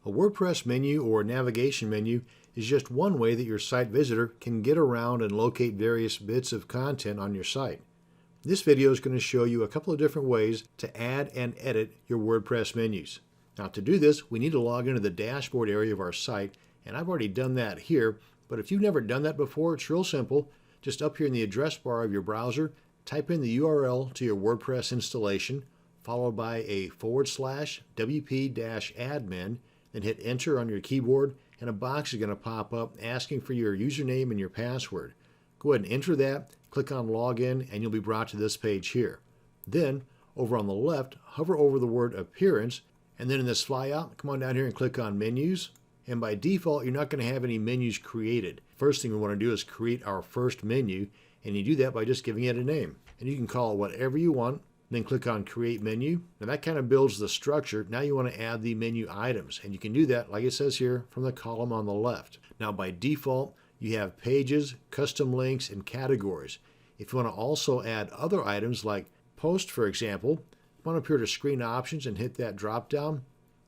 A WordPress menu or navigation menu is just one way that your site visitor can get around and locate various bits of content on your site. This video is going to show you a couple of different ways to add and edit your WordPress menus. Now to do this, we need to log into the dashboard area of our site, and I've already done that here, but if you've never done that before, it's real simple. Just up here in the address bar of your browser, type in the URL to your WordPress installation, followed by a /wp-admin, then hit enter on your keyboard, and a box is going to pop up asking for your username and your password. Go ahead and enter that, click on login, and you'll be brought to this page here. Then, over on the left, hover over the word appearance, and then in this flyout, come on down here and click on menus. And by default, you're not going to have any menus created. First thing we want to do is create our first menu, and you do that by just giving it a name. And you can call it whatever you want, then click on create menu. Now that kind of builds the structure. Now you want to add the menu items, and you can do that, like it says here, from the column on the left. Now by default, you have pages, custom links, and categories. If you want to also add other items like post, for example, come on up here to screen options and hit that drop down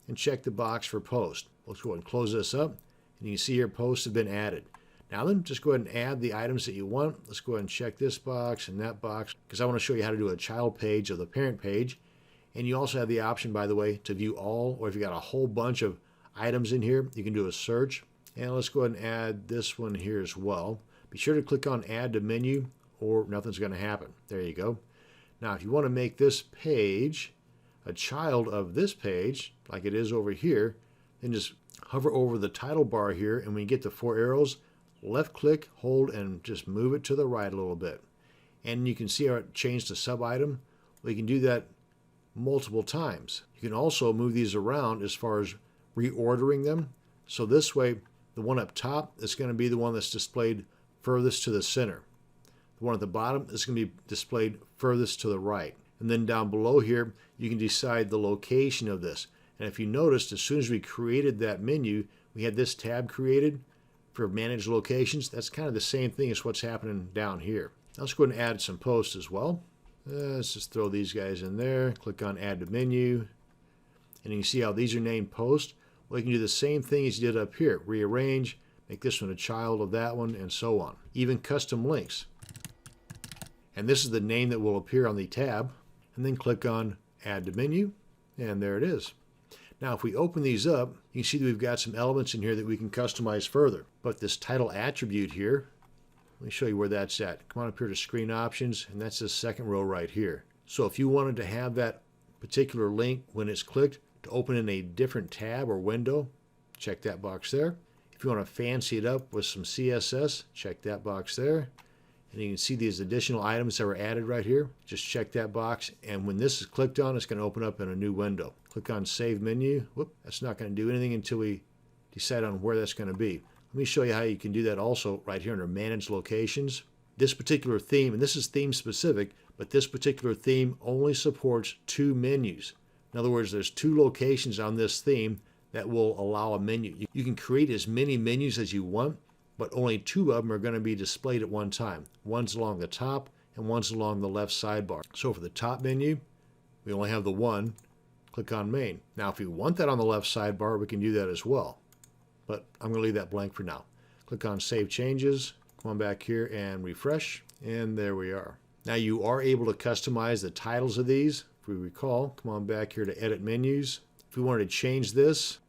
and check the box for post. Let's go ahead and close this up, and you can see your posts have been added. Now then, just go ahead and add the items that you want. Let's go ahead and check this box and that box, because I want to show you how to do a child page of the parent page. And you also have the option, by the way, to view all, or if you got a whole bunch of items in here, you can do a search. And let's go ahead and add this one here as well. Be sure to click on add to menu, or nothing's going to happen. There you go. Now if you want to make this page a child of this page, like it is over here, then just hover over the title bar here, and when you get the four arrows, left click, hold, and just move it to the right a little bit. And you can see how it changed to sub item. Well, you can do that multiple times. You can also move these around as far as reordering them. So this way, the one up top is going to be the one that's displayed furthest to the center. The one at the bottom is going to be displayed furthest to the right. And then down below here, you can decide the location of this. And if you noticed, as soon as we created that menu, we had this tab created for manage locations. That's kind of the same thing as what's happening down here. Now let's go ahead and add some posts as well. Let's just throw these guys in there. Click on add to menu. And you can see how these are named posts. Well, you can do the same thing as you did up here. Rearrange, make this one a child of that one, and so on. Even custom links. And this is the name that will appear on the tab. And then click on add to menu. And there it is. Now if we open these up, you can see that we've got some elements in here that we can customize further. But this title attribute here, let me show you where that's at. Come on up here to screen options, and that's the second row right here. So if you wanted to have that particular link when it's clicked to open in a different tab or window, check that box there. If you want to fancy it up with some CSS, check that box there. And you can see these additional items that were added right here. Just check that box, and when this is clicked on, it's going to open up in a new window. Click on Save Menu. Whoop, that's not going to do anything until we decide on where that's going to be. Let me show you how you can do that also right here under Manage Locations. This particular theme, and this is theme specific, but this particular theme only supports two menus. In other words, there's two locations on this theme that will allow a menu. You can create as many menus as you want, but only two of them are going to be displayed at one time. One's along the top and one's along the left sidebar. So for the top menu, we only have the one. Click on main. Now if you want that on the left sidebar, we can do that as well. But I'm going to leave that blank for now. Click on Save Changes. Come on back here and refresh. And there we are. Now you are able to customize the titles of these. If we recall, come on back here to Edit Menus. If we wanted to change this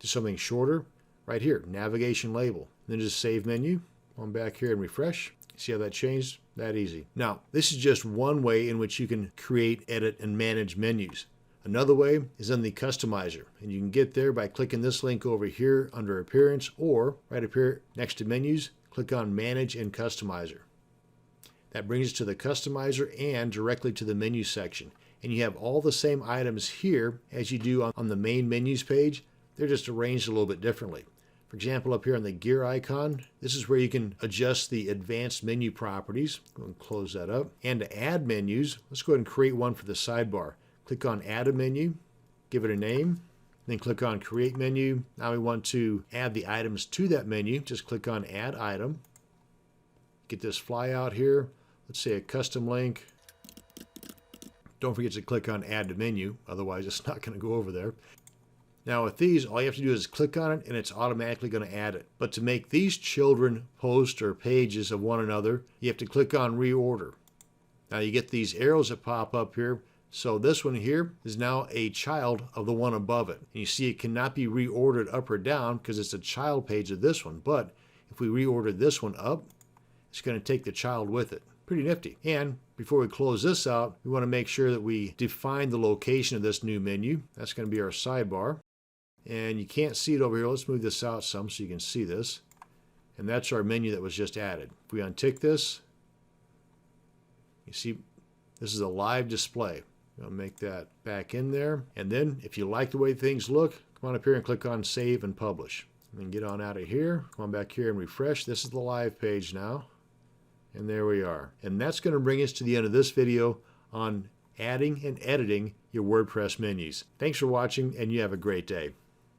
to something shorter, right here, Navigation Label. Then just Save Menu. Come on back here and refresh. See how that changed? That easy. Now, this is just one way in which you can create, edit, and manage menus. Another way is in the customizer, and you can get there by clicking this link over here under Appearance, or right up here next to Menus, click on Manage and Customizer. That brings us to the customizer and directly to the menu section. And you have all the same items here as you do on the main menus page. They're just arranged a little bit differently. For example, up here on the gear icon, this is where you can adjust the advanced menu properties. Go and close that up. And to add menus, let's go ahead and create one for the sidebar. Click on Add a Menu, give it a name, then click on Create Menu. Now we want to add the items to that menu. Just click on Add Item. Get this flyout here. Let's say a custom link. Don't forget to click on Add to Menu, otherwise it's not going to go over there. Now with these, all you have to do is click on it and it's automatically going to add it. But to make these children posts or pages of one another, you have to click on reorder. Now you get these arrows that pop up here. So this one here is now a child of the one above it. And you see it cannot be reordered up or down because it's a child page of this one. But if we reorder this one up, it's going to take the child with it. Pretty nifty. And before we close this out, we want to make sure that we define the location of this new menu. That's going to be our sidebar. And you can't see it over here. Let's move this out some so you can see this. And that's our menu that was just added. If we untick this, you see this is a live display. I'll make that back in there. And then if you like the way things look, come on up here and click on Save and Publish. And then get on out of here. Come on back here and refresh. This is the live page now. And there we are. And that's going to bring us to the end of this video on adding and editing your WordPress menus. Thanks for watching, and you have a great day.